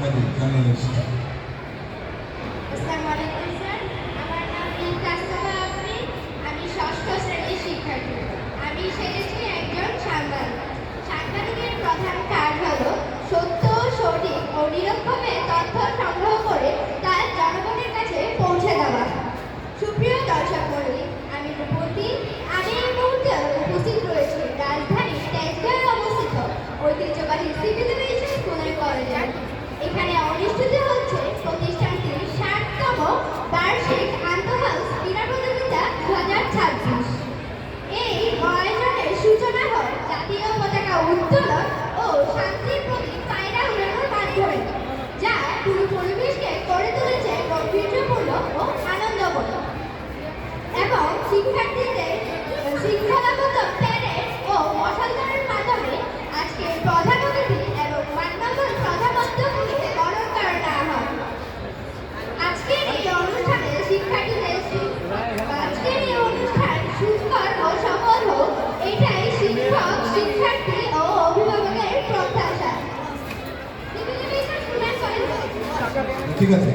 তোমাদের জানানো উচিত। আসসালামু আলাইকুম স্যার, আমার নাম মুস্তাফা আফরিন। আমি ষষ্ঠ শ্রেণীর শিক্ষার্থী। আমি সেরেছি একজন সাংবাদিক। সাংবাদিকের প্রধান কাজ হলো সত্য, সঠিক ও নিরপেক্ষ তথ্য সংগ্রহ করে তা জনগণের কাছে পৌঁছে দেওয়া। সুপ্রিয় দর্শক মণ্ডলী, আমি রূপতী। আমি এই মুহূর্তে উপস্থিত রয়েছে রাজধানী তেজগাঁয়ে অবস্থিত ঐতিহ্যবাহী সিভিল এভিয়েশন স্কুলের কলেজে। এখানে অনুষ্ঠিত হচ্ছে প্রতিষ্ঠানটির 60তম বার্ষিক আন্তঃহাউস ক্রীড়া প্রতিযোগিতা 2026। এই আয়োজনের সূচনা হয় জাতীয় পতাকা উত্তোলন ও শান্তির প্রতীক পায়রা উড়ানোর মাধ্যমে, যা পুরো পরিবেশকে করে তুলেছে বৈচিত্র্যপূর্ণ ও আনন্দময়। এবং শিক্ষার্থীদের শৃঙ্খলাগত প্যারেড ও মশালদানের মাধ্যমে আজকে প্রধান অতিথি এবং মান্যবর প্রধানমন্ত্রীকে বরণ করে নেওয়া হয়। আজকের এই অনুষ্ঠানে অনুষ্ঠান সুন্দর ও সফল হোক, এটাই শিক্ষক, শিক্ষার্থী ও অভিভাবকের প্রত্যাশা। ঠিক আছে।